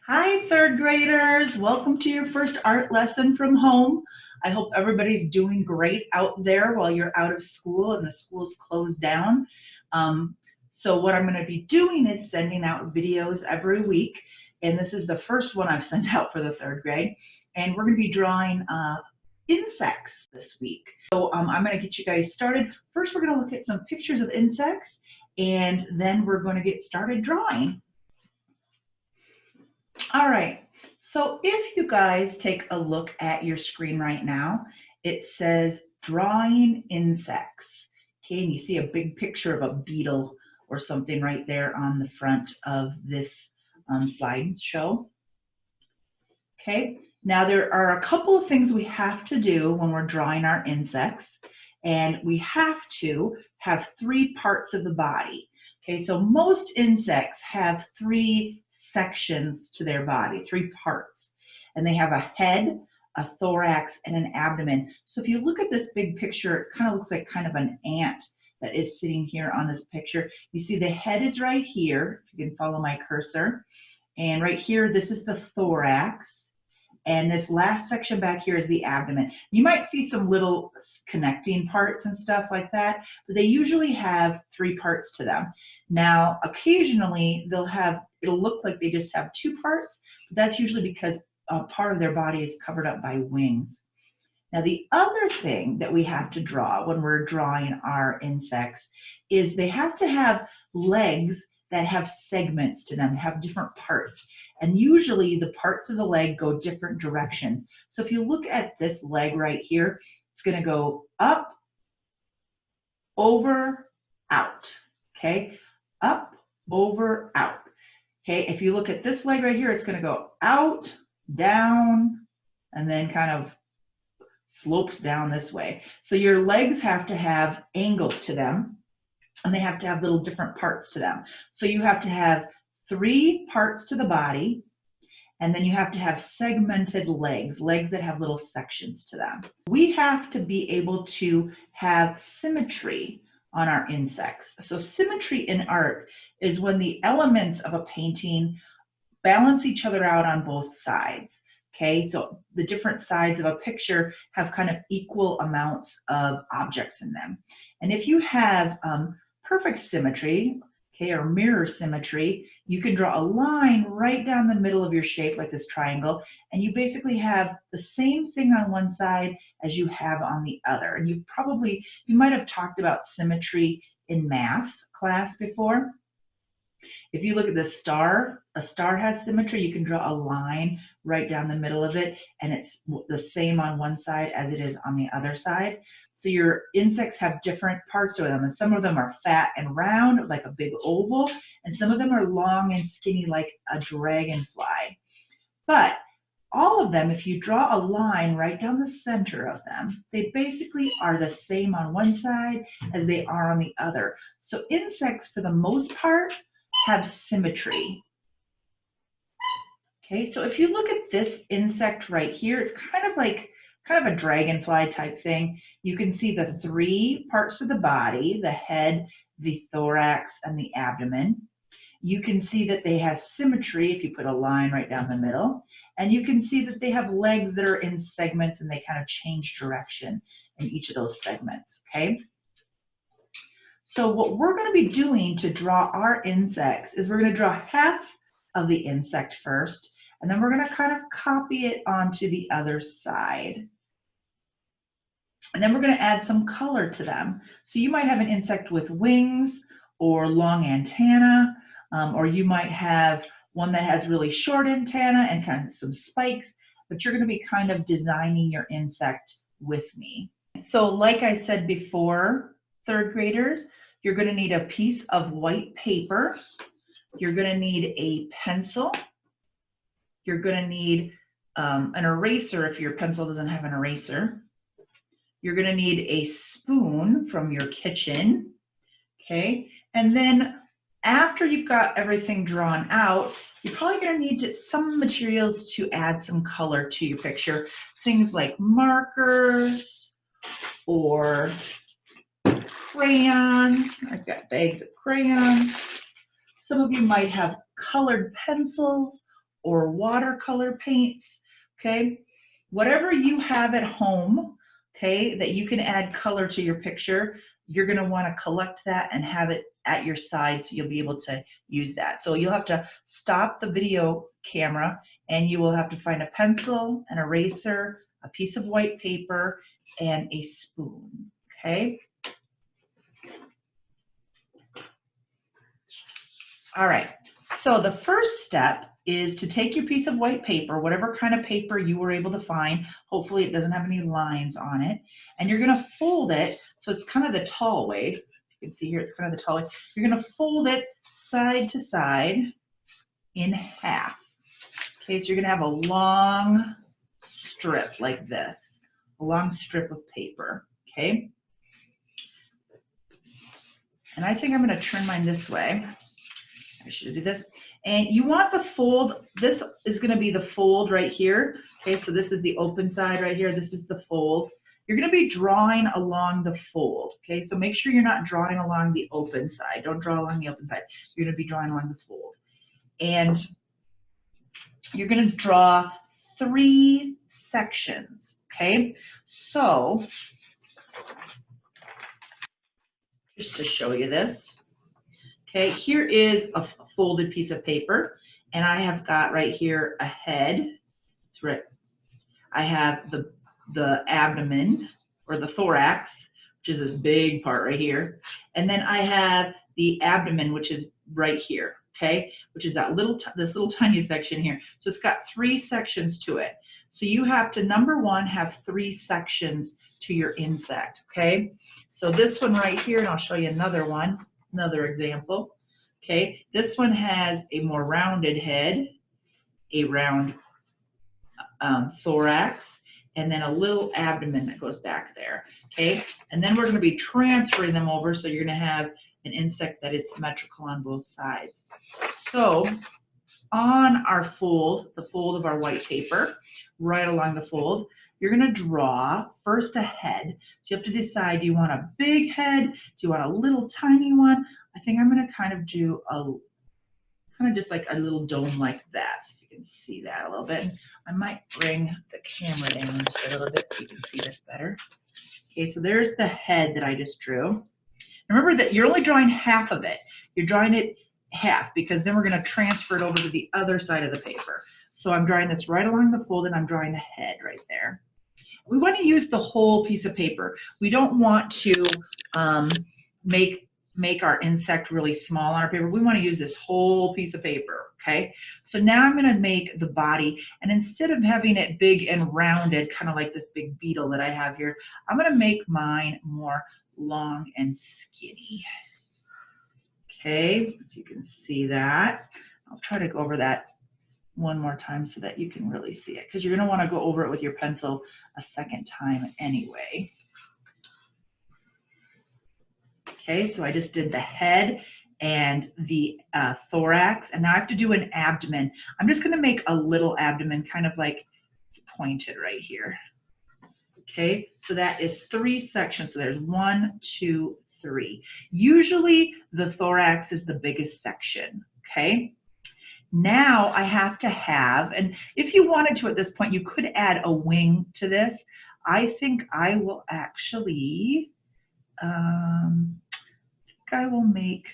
Hi, third graders. Welcome to your first art lesson from home. I hope everybody's doing great out there while you're out of school and the school's closed down. So what I'm going to be doing is sending out videos every week. And this is the first one I've sent out for the third grade. And we're going to be drawing insects this week. So I'm going to get you guys started. First, we're going to look at some pictures of insects, and then we're going to get started drawing. All right, so if you guys take a look at your screen right now, it says drawing insects. Okay, and you see a big picture of a beetle or something right there on the front of this slideshow. Okay, now there are a couple of things we have to do when we're drawing our insects, and we have to have three parts of the body. Okay, so most insects have three sections to their body, three parts, and they have a head, a thorax, and an abdomen. So if you look at this big picture, it kind of looks like kind of an ant that is sitting here on this picture. You see the head is right here, if you can follow my cursor, and right here, this is the thorax. And this last section back here is the abdomen. You might see some little connecting parts and stuff like that, but they usually have three parts to them. Now, occasionally it'll look like they just have two parts, but that's usually because part of their body is covered up by wings. Now, the other thing that we have to draw when we're drawing our insects is they have to have legs that have segments to them, have different parts. And usually the parts of the leg go different directions. So if you look at this leg right here, it's going to go up, over, out. Okay, up, over, out. Okay, if you look at this leg right here, it's going to go out, down, and then kind of slopes down this way. So your legs have to have angles to them, and they have to have little different parts to them. So you have to have three parts to the body, and then you have to have segmented legs that have little sections to them. We have to be able to have symmetry on our insects. So symmetry in art is when the elements of a painting balance each other out on both sides. Okay, so the different sides of a picture have kind of equal amounts of objects in them. And if you have perfect symmetry, okay, or mirror symmetry, you can draw a line right down the middle of your shape like this triangle, and you basically have the same thing on one side as you have on the other. And you might have talked about symmetry in math class before. If you look at the star, a star has symmetry. You can draw a line right down the middle of it, and it's the same on one side as it is on the other side. So your insects have different parts to them, and some of them are fat and round, like a big oval, and some of them are long and skinny, like a dragonfly. But all of them, if you draw a line right down the center of them, they basically are the same on one side as they are on the other. So insects, for the most part, have symmetry. Okay, so if you look at this insect right here, it's kind of a dragonfly type thing. You can see the three parts of the body, the head, the thorax, and the abdomen. You can see that they have symmetry if you put a line right down the middle. And you can see that they have legs that are in segments, and they kind of change direction in each of those segments, okay? So what we're going to be doing to draw our insects is we're going to draw half of the insect first, and then we're going to kind of copy it onto the other side. And then we're going to add some color to them. So you might have an insect with wings or long antenna, or you might have one that has really short antenna and kind of some spikes, but you're going to be kind of designing your insect with me. So like I said before, third graders, you're going to need a piece of white paper. You're going to need a pencil. You're going to need an eraser if your pencil doesn't have an eraser. You're going to need a spoon from your kitchen, okay? And then after you've got everything drawn out, you're probably going to need some materials to add some color to your picture. Things like markers or crayons. I've got bags of crayons. Some of you might have colored pencils or watercolor paints, okay? Whatever you have at home, okay, that you can add color to your picture, you're gonna wanna collect that and have it at your side so you'll be able to use that. So you'll have to stop the video camera and you will have to find a pencil, an eraser, a piece of white paper, and a spoon, okay? All right, so the first step is to take your piece of white paper, whatever kind of paper you were able to find, hopefully it doesn't have any lines on it, and you're gonna fold it, so it's kind of the tall way. You can see here, it's kind of the tall way. You're gonna fold it side to side in half. Okay, so you're gonna have a long strip like this, a long strip of paper, okay? And I think I'm gonna turn mine this way. I should do this. And you want the fold, this is gonna be the fold right here. Okay, so this is the open side right here. This is the fold. You're gonna be drawing along the fold. Okay, so make sure you're not drawing along the open side. Don't draw along the open side. You're gonna be drawing along the fold. And you're gonna draw 3 sections, okay? So, just to show you this, okay, here is a folded piece of paper, and I have got right here a head. It's right. I have the abdomen or the thorax, which is this big part right here, and then I have the abdomen, which is right here, okay, which is that this little tiny section here. So it's got 3 sections to it. So you have to, number 1, have 3 sections to your insect, okay? So this one right here, and I'll show you another one, another example. Okay, this one has a more rounded head, a round thorax, and then a little abdomen that goes back there. Okay, and then we're going to be transferring them over, so you're going to have an insect that is symmetrical on both sides. So on our fold, the fold of our white paper, right along the fold, you're going to draw first a head. So you have to decide, do you want a big head? Do you want a little tiny one? I think I'm going to kind of do kind of just like a little dome like that. So you can see that a little bit. I might bring the camera down just a little bit so you can see this better. Okay, so there's the head that I just drew. Remember that you're only drawing half of it. You're drawing it half because then we're going to transfer it over to the other side of the paper. So I'm drawing this right along the fold and I'm drawing the head right there. We want to use the whole piece of paper. We don't want to make our insect really small on our paper. We want to use this whole piece of paper, okay? So now I'm going to make the body, and instead of having it big and rounded, kind of like this big beetle that I have here, I'm going to make mine more long and skinny. Okay, if you can see that. I'll try to go over that one more time so that you can really see it, because you're going to want to go over it with your pencil a second time anyway. Okay, so I just did the head and the thorax, and now I have to do an abdomen. I'm just going to make a little abdomen, kind of like it's pointed right here. Okay, so that is 3 sections. So there's 1, 2, 3. Usually the thorax is the biggest section. Okay, now I have to have, and if you wanted to at this point, you could add a wing to this. I think I will actually, I will make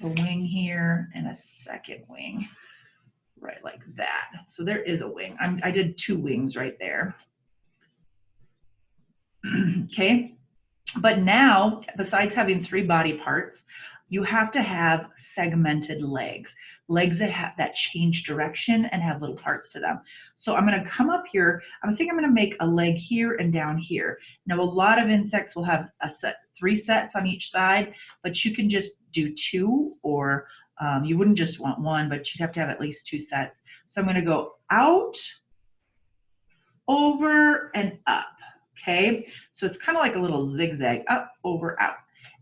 a wing here and a second wing right like that. So there is a wing. I did 2 wings right there. Okay, but now besides having 3 body parts, you have to have segmented legs that change direction and have little parts to them. So I'm going to come up here. I think I'm going to make a leg here and down here. Now a lot of insects will have 3 sets on each side, but you can just do 2, or you wouldn't just want 1, but you'd have to have at least 2 sets. So I'm going to go out, over, and up. Okay, so it's kind of like a little zigzag, up, over, out.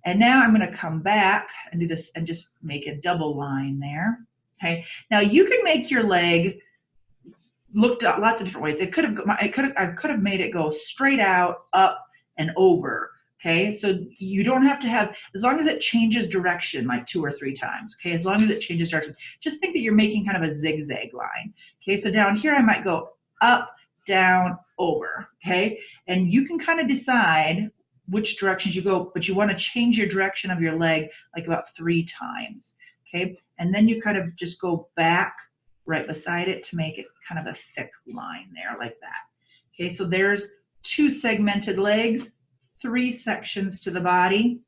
And now I'm going to come back and do this and just make a double line there. Okay, now you can make your leg look lots of different ways. I could have made it go straight out, up, and over. Okay, so you don't have to have, as long as it changes direction like 2 or 3 times, okay, as long as it changes direction, just think that you're making kind of a zigzag line. Okay, so down here I might go up, down, over, okay, and you can kind of decide which directions you go, but you want to change your direction of your leg like about 3 times, okay, and then you kind of just go back right beside it to make it kind of a thick line there like that. Okay, so there's 2 segmented legs, 3 sections to the body,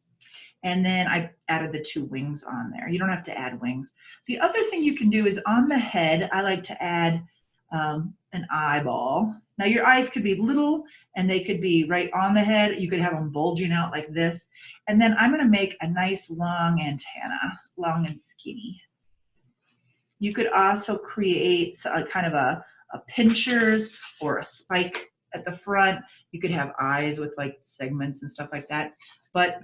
and then I added the 2 wings on there. You don't have to add wings. The other thing you can do is on the head, I like to add an eyeball. Now your eyes could be little and they could be right on the head. You could have them bulging out like this. And then I'm gonna make a nice long antenna, long and skinny. You could also create a kind of a pinchers or a spike at the front. You could have eyes with like segments and stuff like that. But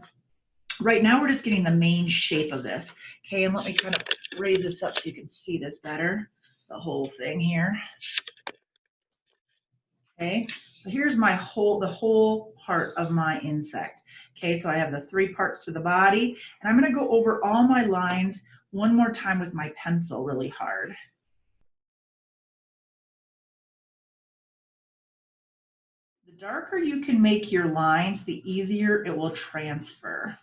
right now we're just getting the main shape of this. Okay, and let me kind of raise this up so you can see this better, the whole thing here. Okay, so here's my the whole part of my insect. Okay, so I have the 3 parts to the body, and I'm going to go over all my lines one more time with my pencil really hard. The darker you can make your lines, the easier it will transfer.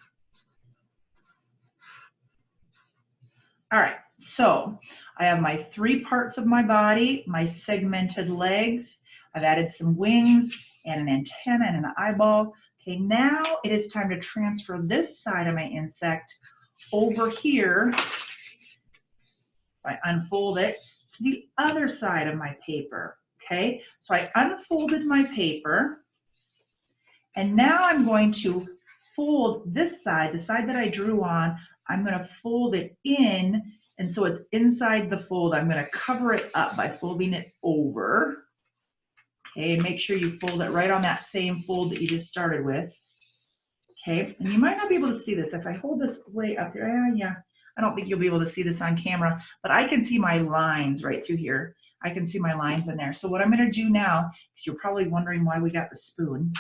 All right, so I have my 3 parts of my body, my segmented legs. I've added some wings and an antenna and an eyeball. Okay, now it is time to transfer this side of my insect over here. If I unfold it to the other side of my paper. Okay, so I unfolded my paper, and now I'm going to fold this side, the side that I drew on, I'm going to fold it in, and so it's inside the fold. I'm going to cover it up by folding it over. Okay, make sure you fold it right on that same fold that you just started with. Okay, and you might not be able to see this. If I hold this way up here, yeah, I don't think you'll be able to see this on camera, but I can see my lines right through here. I can see my lines in there. So what I'm going to do now, because you're probably wondering why we got the spoon,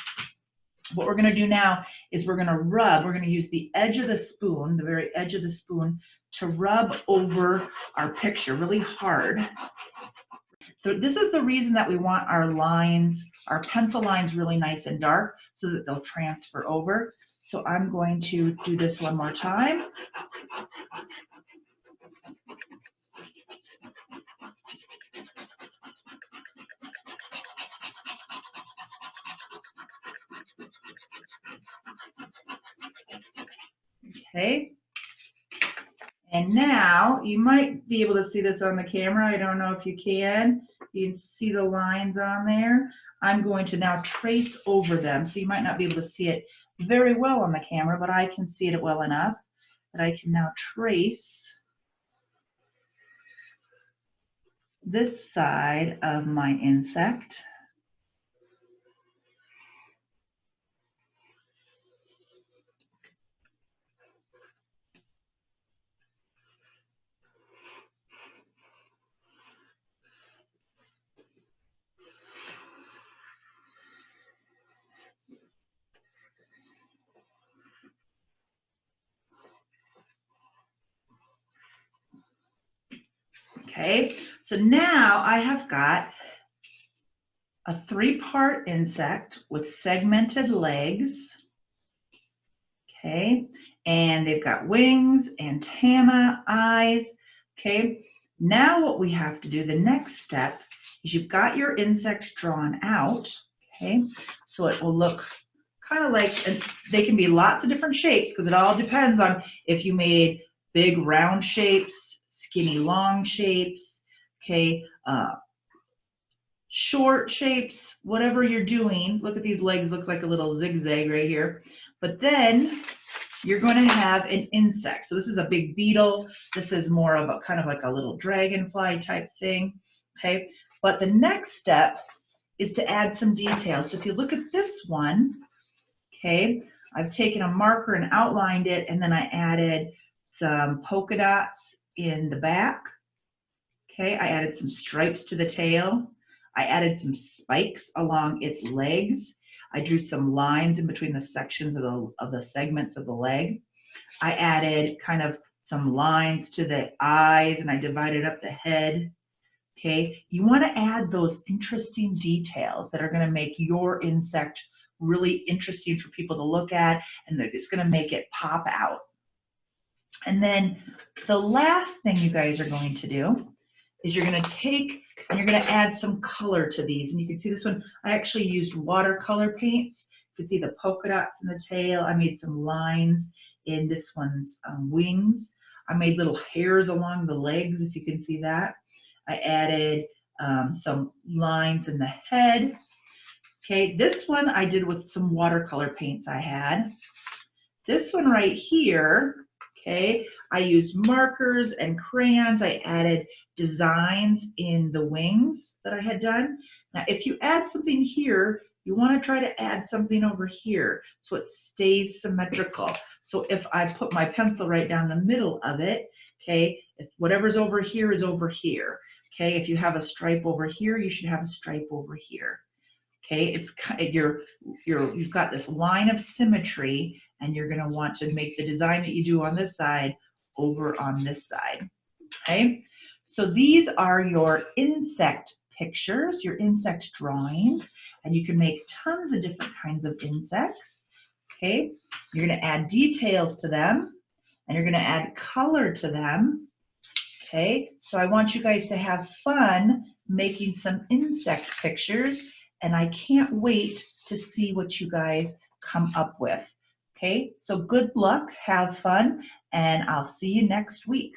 what we're going to do now is we're going to rub, we're going to use the edge of the spoon, the very edge of the spoon, to rub over our picture really hard. So this is the reason that we want our lines, our pencil lines really nice and dark so that they'll transfer over. So I'm going to do this one more time. Okay. And now you might be able to see this on the camera. I don't know if you can. You can see the lines on there. I'm going to now trace over them. So you might not be able to see it very well on the camera, but I can see it well enough that I can now trace this side of my insect. Okay, so now I have got a 3-part insect with segmented legs. Okay, and they've got wings, antenna, eyes. Okay, now what we have to do, the next step, is you've got your insect drawn out. Okay, so it will look kind of like, and they can be lots of different shapes because it all depends on if you made big round shapes, skinny long shapes, okay, short shapes, whatever you're doing. Look at these legs, look like a little zigzag right here. But then you're going to have an insect. So this is a big beetle. This is more of a kind of like a little dragonfly type thing. Okay, but the next step is to add some details. So if you look at this one, okay, I've taken a marker and outlined it, and then I added some polka dots in the back. Okay, I added some stripes to the tail. I added some spikes along its legs. I drew some lines in between the sections of the segments of the leg. I added kind of some lines to the eyes, and I divided up the head. Okay, you want to add those interesting details that are going to make your insect really interesting for people to look at, and that it's going to make it pop out. And then the last thing you guys are going to do is you're going to take and you're going to add some color to these. And you can see this one, I actually used watercolor paints. You can see the polka dots in the tail. I made some lines in this one's wings. I made little hairs along the legs, if you can see that. I added some lines in the head. Okay, this one I did with some watercolor paints I had. This one right here, okay, I used markers and crayons. I added designs in the wings that I had done. Now, if you add something here, you want to try to add something over here so it stays symmetrical. So if I put my pencil right down the middle of it, okay, if whatever's over here is over here. Okay, if you have a stripe over here, you should have a stripe over here. Okay, it's you've got this line of symmetry, and you're going to want to make the design that you do on this side over on this side. Okay, so these are your insect pictures, your insect drawings, and you can make tons of different kinds of insects. Okay, you're going to add details to them, and you're going to add color to them. Okay, so I want you guys to have fun making some insect pictures, and I can't wait to see what you guys come up with. Okay, so good luck, have fun, and I'll see you next week.